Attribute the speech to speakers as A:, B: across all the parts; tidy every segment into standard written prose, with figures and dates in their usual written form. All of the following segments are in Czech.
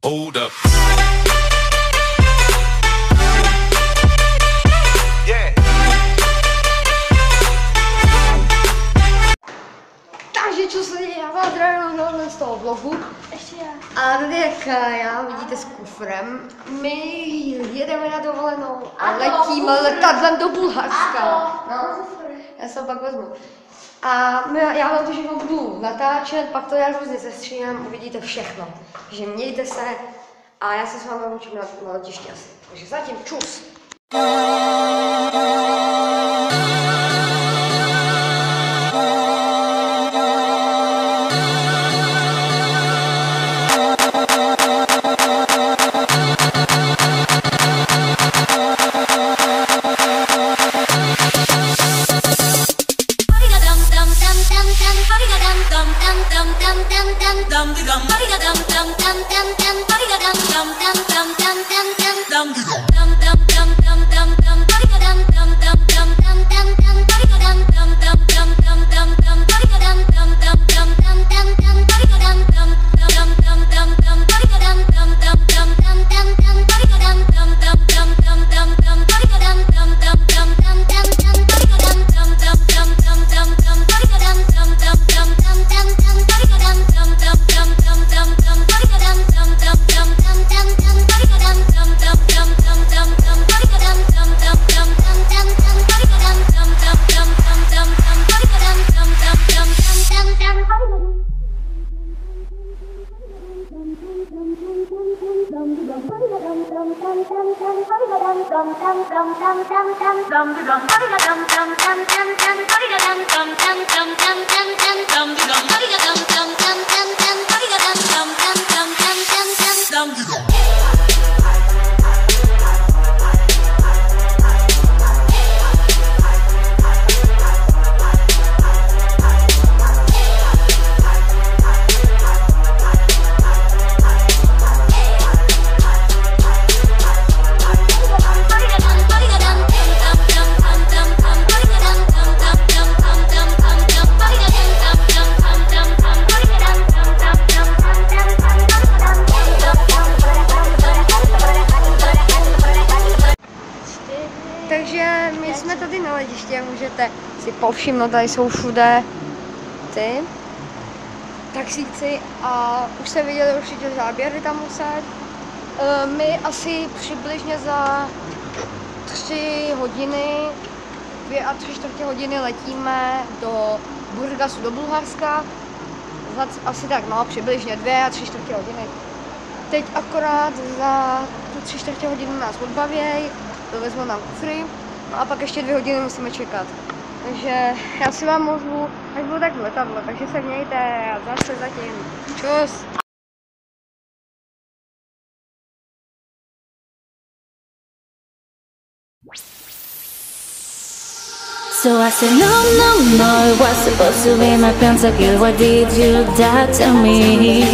A: Hold up.
B: Takže čo se děje, já vás zdravím z toho vlogu.
C: Ještě já.
B: A tady jak já vidíte s kufrem, my jedeme na dovolenou a letíme letadlem do Bulharska. No, já se ho pak vezmu. A já vám to všechno budu natáčet, pak to já různě sestříhám, uvidíte všechno. Takže mějte se a já se s vámi učím na letišti asi. Takže zatím čus. Takže my jsme tady na letišti, jak můžete si povšimnout, tady jsou všude ty taxíci a už jste viděli určitě záběry tam uset. My asi přibližně za 3 hodiny, 2 a 3/4 hodiny letíme do Burgasu, do Bulharska. Asi tak, no, přibližně 2 a 3/4 hodiny. Teď akorát za tu 3/4 hodinu nás odbavěj, vezmu nám kufry, no a pak ještě 2 hodiny musíme čekat. Takže já si vám můžu, až budu tak v letadle, takže se mějte a zase zatím. Čus!
D: So I said no, it was supposed to be my pentakill. Why did you die to me?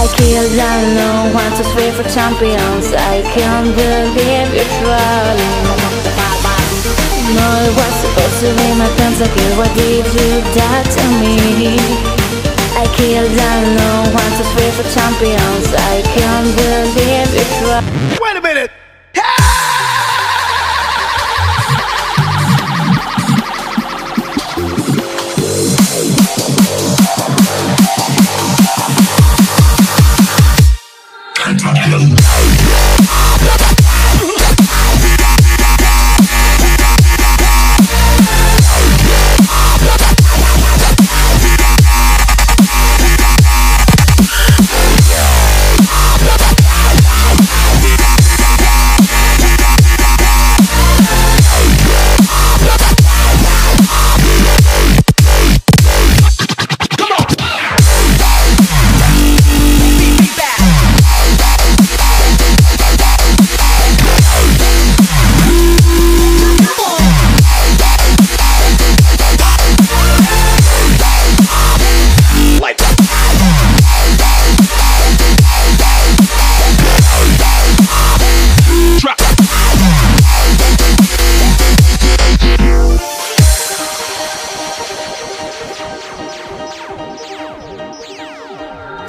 D: I killed alone, 1, 2, 3 for champions. I can't believe you're trolling. No, it was supposed to be my pentakill. Why did you die to me? I killed alone, 1, 2, 3 for champions. I can't believe you're trolling.
A: Wait a minute!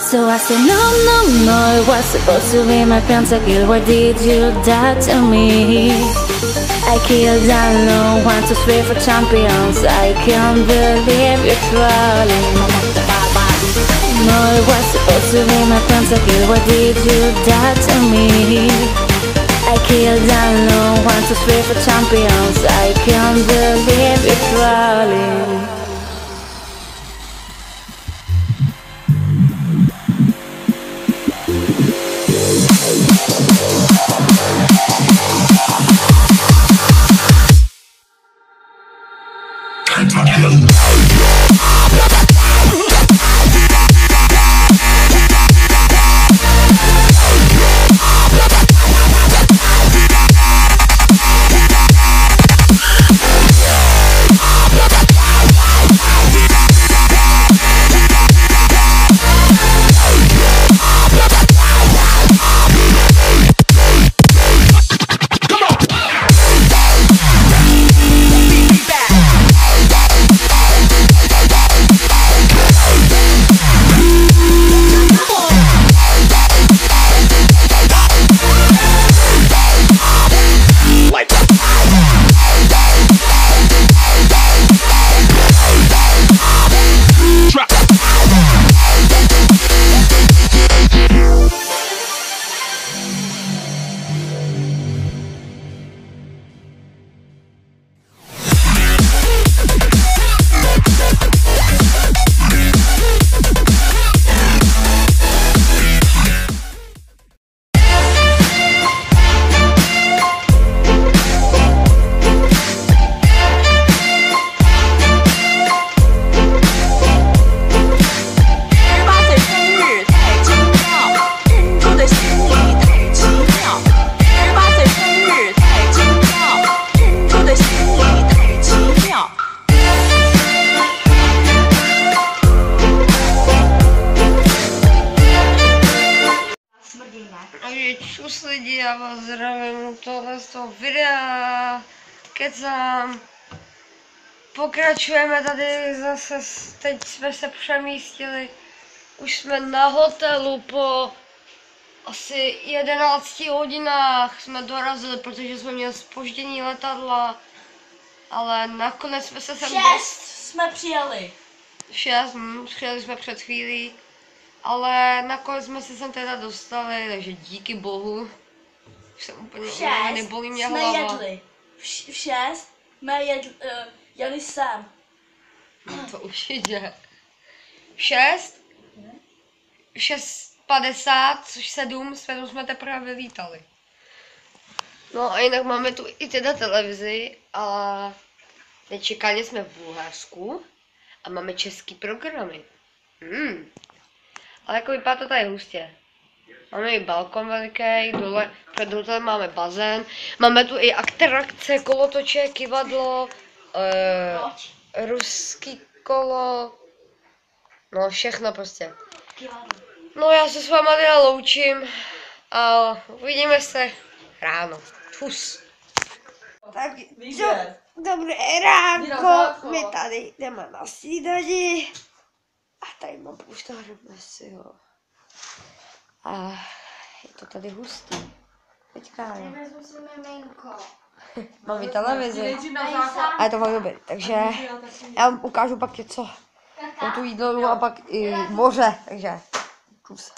D: So I said no, no, no, it was supposed to be my pentakill. Why did you die to me? I killed alone, 1, 2, 3 for champions. I can't believe you're trolling. No, it was supposed to be my pentakill. Why did you die to me? I killed alone, 1, 2, 3 for champions. I can't believe you're trolling.
B: Čus lidi, já vás zdravím u tohle z toho videa, kecám. Pokračujeme tady zase, teď jsme se přemístili, už jsme na hotelu po asi 11 hodinách jsme dorazili, protože jsme měli zpoždění letadla, ale nakonec jsme se sem...
A: 6 jsme přijeli.
B: 6, přijeli jsme před chvílí. Ale nakonec jsme se sem teda dostali, takže díky bohu. Už jsem úplně unavený, bolí mě hlava.
A: Jedli. V 6 jsme jeli sem.
B: No to určitě. 6:50, což 7 jsme teprve vylítali. No a jinak máme tu i teda televizi a nečekaně jsme v Bulharsku a máme český programy. Ale jako vypadá to tady hustě. Máme i balkon veliký, dole před hotelem máme bazén, máme tu i atrakce, kolotoče, kivadlo, ruský kolo, no všechno prostě. No já se s váma teda loučím a uvidíme se ráno. Fus. Tak dobré ránko, my tady jdeme na snídani. A tady mám poštářeme si ho. A je to tady hustý. Teďka jo. Mám i televizi. A je to fakt dobrý. Takže já vám ukážu pak něco. Mám tu jídlo a pak i moře. Takže čus.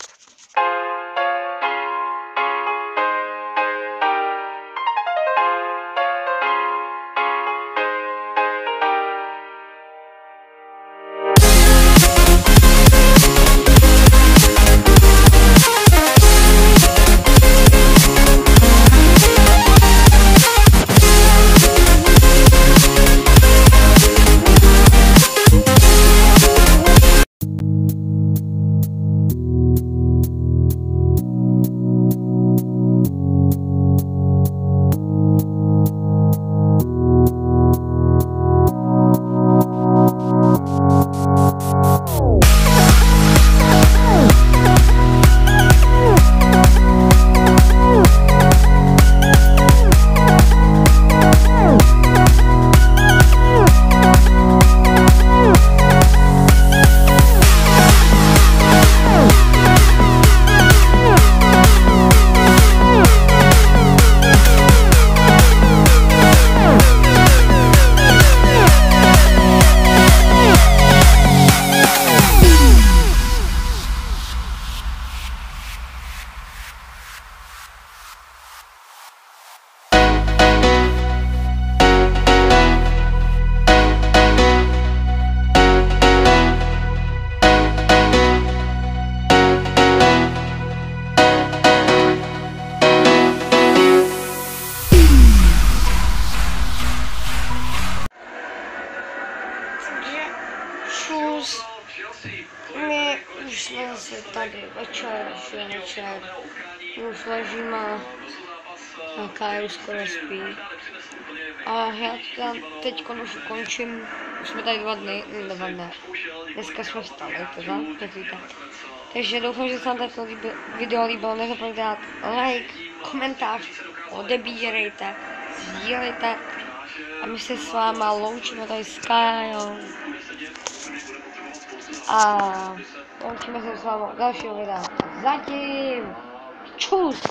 B: zase tady večer, už ležíme, a Kája už skoro spí. A já teď už končím, už jsme tady 2 dny, dneska jsme vstali teda, jak víte. Takže doufám, že se vám toto video líbilo, nezapomeňte dát like, komentář, odebírejte, sdílejte a my se s váma loučíme tady s Kájou. A loučíme se s váma u dalšího videa. Zatím! Čus!